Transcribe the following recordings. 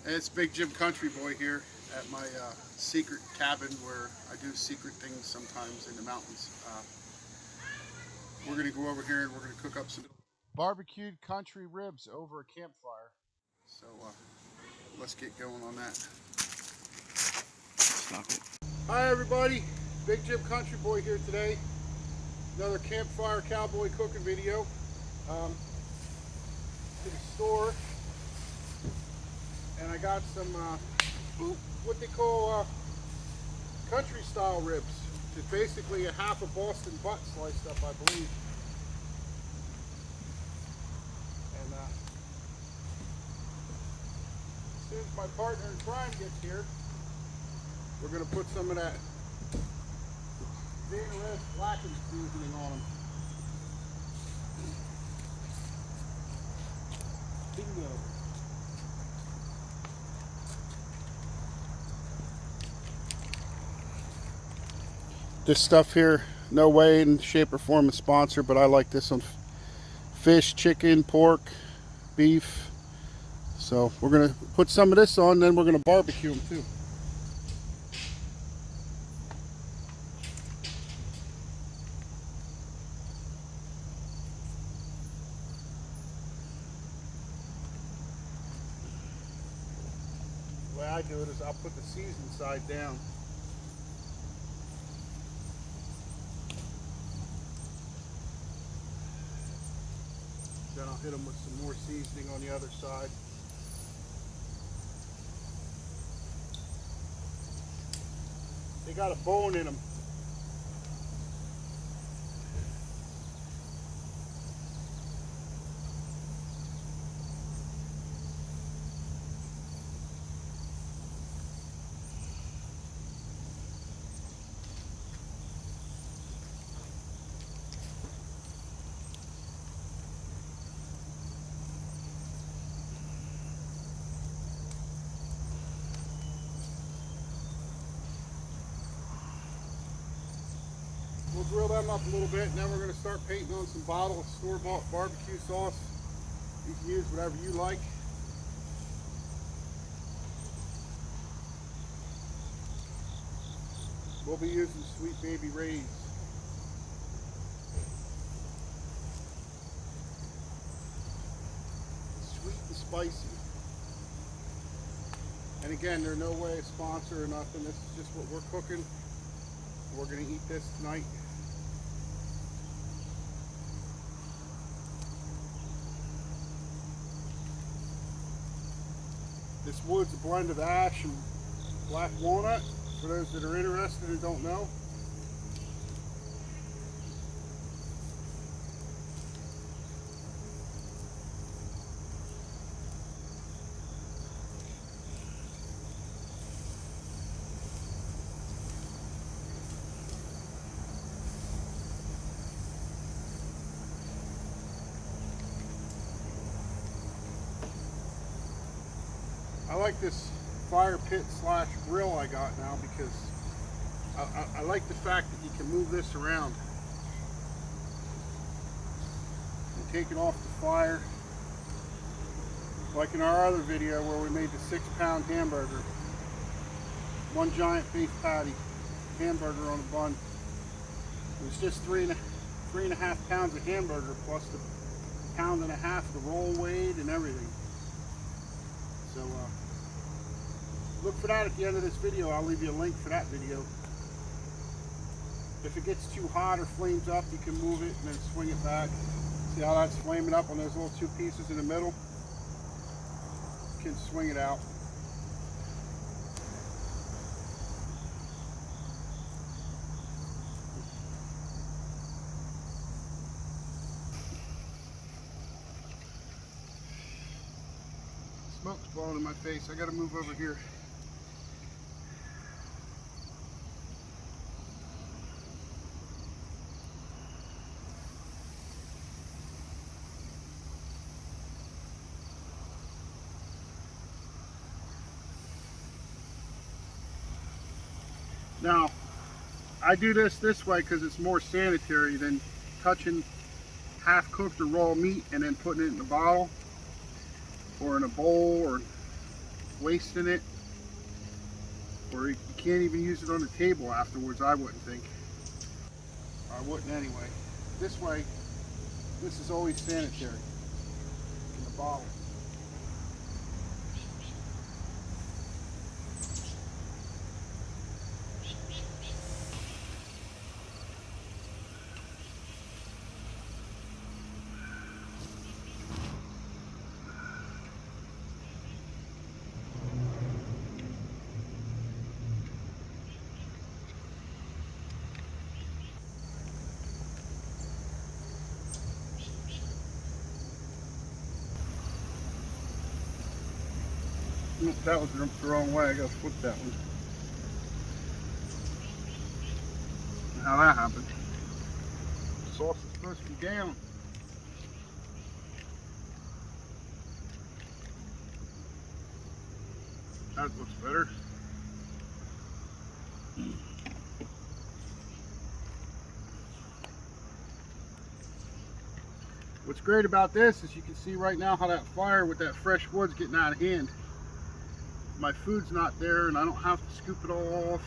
It's Big Jim Country Boy here at my secret cabin where I do secret things sometimes in the mountains. We're going to go over here and we're going to cook up some barbecued country ribs over a campfire. So let's get going on that. Stop it. Hi everybody, Big Jim Country Boy here today. Another Campfire Cowboy cooking video. To the store. And I got some what they call country style ribs. It's basically a half a Boston butt sliced up, I believe. And as soon as my partner in crime gets here, we're going to put some of that Dana Red blackened seasoning on them. Bingo. This stuff here, no way in shape or form a sponsor, but I like this on fish, chicken, pork, beef. So we're gonna put some of this on, then we're gonna barbecue them too. The way I do it is I'll put the seasoned side down. Then I'll hit them with some more seasoning on the other side. They got a bone in them. We'll grill them up a little bit, and then we're going to start painting on some bottle of store-bought barbecue sauce. You can use whatever you like. We'll be using Sweet Baby Ray's. Sweet and spicy. And again, they're no way a sponsor or nothing. This is just what we're cooking. We're going to eat this tonight. This wood's a blend of ash and black walnut, for those that are interested and don't know. I like this fire pit slash grill I got now because I like the fact that you can move this around and take it off the fire, like in our other video where we made the 6-pound hamburger, one giant beef patty, hamburger on a bun. It was just three and a half pounds of hamburger plus the pound and a half the roll weight and everything. So look for that at the end of this video. I'll leave you a link for that video. If it gets too hot or flames up, you can move it and then swing it back. See how that's flaming up on those little two pieces in the middle? You can swing it out. Smoke's blowing in my face. I gotta move over here. Now, I do this way because it's more sanitary than touching half-cooked or raw meat and then putting it in a bottle or in a bowl or wasting it, or you can't even use it on the table afterwards, I wouldn't think. I wouldn't anyway. This way, this is always sanitary in the bottle. That was the wrong way. I gotta flip that one. How that happened? The sauce is supposed to be down. That looks better. What's great about this is you can see right now how that fire with that fresh wood's getting out of hand. My food's not there and I don't have to scoop it all off.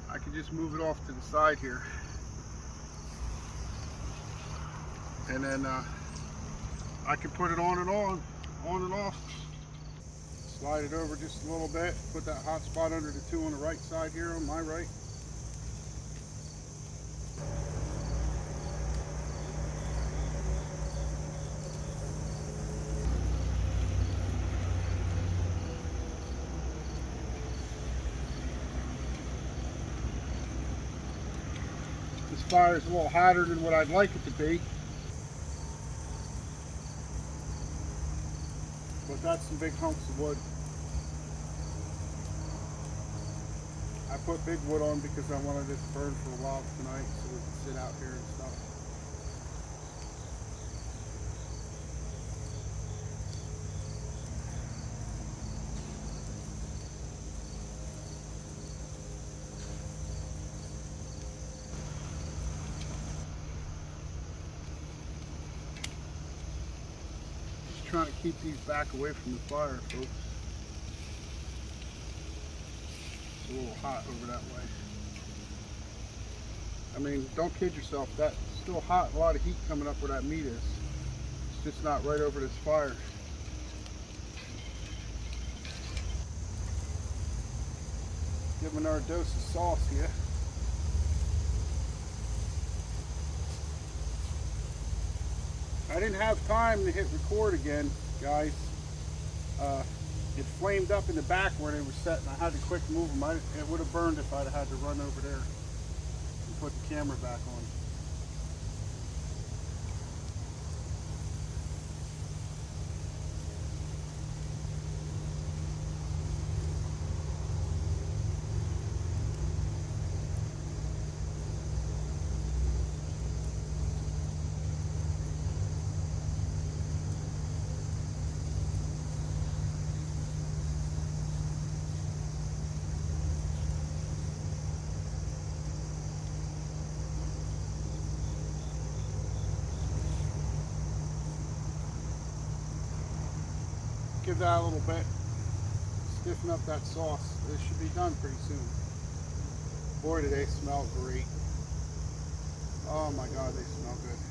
I can just move it off to the side here. And then I can put it on and off. Slide it over just a little bit. Put that hot spot under the two on the right side here on my right. This fire is a little hotter than what I'd like it to be. But that's some big hunks of wood. I put big wood on because I wanted it to burn for a while tonight so we can sit out here and stuff. Just trying to keep these back away from the fire, folks. A little hot over that way. I mean, don't kid yourself, that's still hot, a lot of heat coming up where that meat is. It's just not right over this fire. Give them another dose of sauce here. I didn't have time to hit record again, guys. It flamed up in the back where they were set, and I had to quick move them. It would have burned if I'd have had to run over there and put the camera back on. Give that a little bit, stiffen up that sauce. This should be done pretty soon. Boy, do they smell great. Oh my God, they smell good.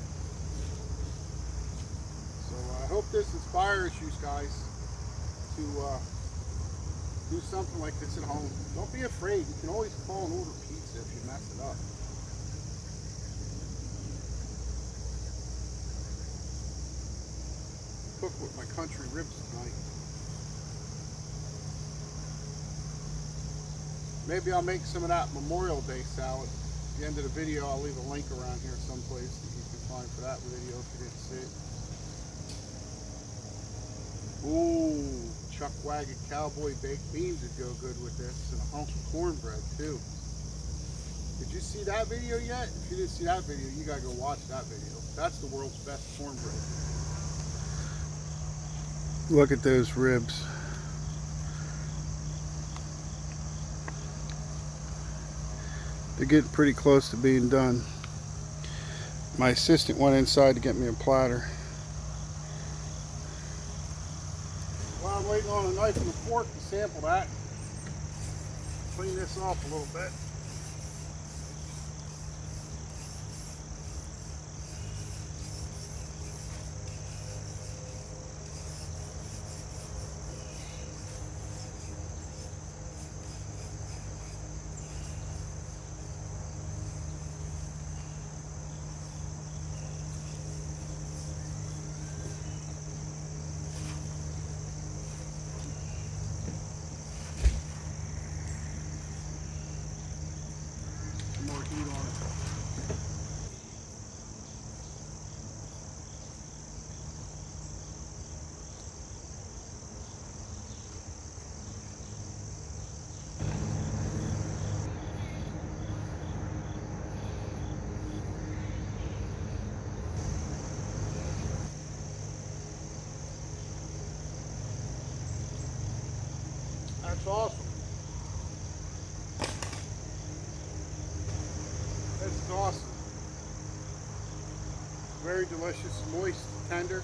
So I hope this inspires you guys to do something like this at home. Don't be afraid. You can always call and order pizza if you mess it up. Cook with my country ribs tonight. Maybe I'll make some of that Memorial Day salad. At the end of the video, I'll leave a link around here someplace that you can find for that video if you didn't see it. Ooh, Campfire Cowboy baked beans would go good with this, and a hunk of cornbread too. Did you see that video yet? If you didn't see that video, you gotta go watch that video. That's the world's best cornbread. Look at those ribs. They're getting pretty close to being done. My assistant went inside to get me a platter. I'm waiting on a knife and a fork to sample that. Clean this off a little bit. More heat on it. That's awesome. That's awesome. Very delicious, moist, tender.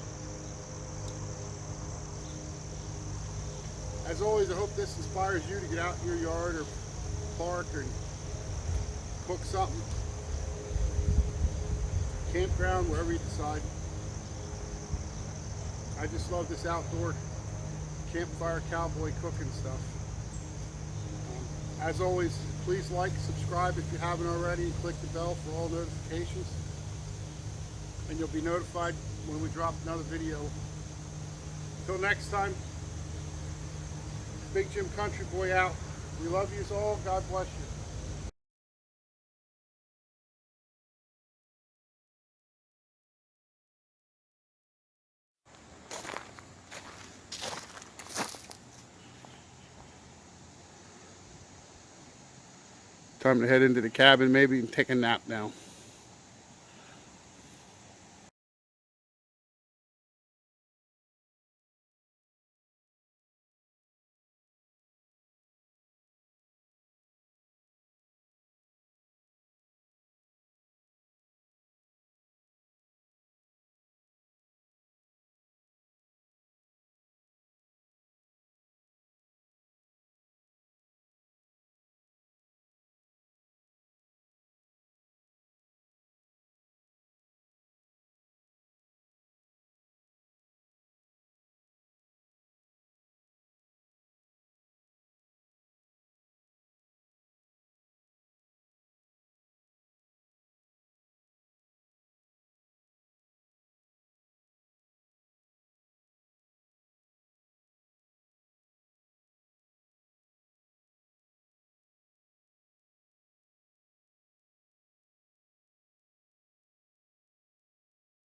As always, I hope this inspires you to get out in your yard or park or cook something. Campground, wherever you decide. I just love this outdoor Campfire Cowboy cooking stuff. As always, please like, subscribe if you haven't already, and click the bell for all notifications. And you'll be notified when we drop another video. Until next time, Big Jim Country Boy out. We love you all. God bless you. Time to head into the cabin maybe and take a nap now.